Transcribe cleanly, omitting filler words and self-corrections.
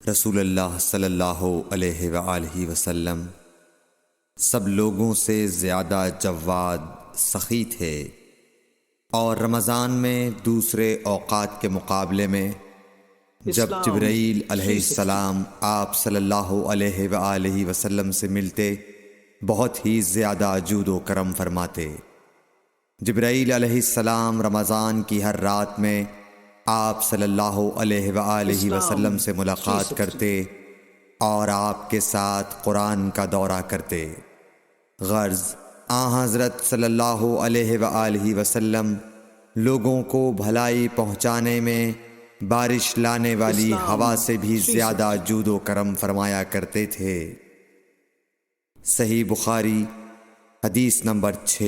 رسول اللہ صلی اللہ علیہ وآلہ وسلم سب لوگوں سے زیادہ جواد سخی تھے، اور رمضان میں دوسرے اوقات کے مقابلے میں جب جبرائیل علیہ السلام آپ صلی اللہ علیہ وآلہ وسلم سے ملتے بہت ہی زیادہ جود و کرم فرماتے۔ جبرائیل علیہ السلام رمضان کی ہر رات میں آپ صلی اللہ علیہ وآلہ وسلم سے ملاقات کرتے اور آپ کے ساتھ قرآن کا دورہ کرتے۔ غرض حضرت صلی اللہ علیہ وآلہ وسلم لوگوں کو بھلائی پہنچانے میں بارش لانے والی ہوا سے بھی زیادہ جود و کرم فرمایا کرتے تھے۔ صحیح بخاری حدیث نمبر 6۔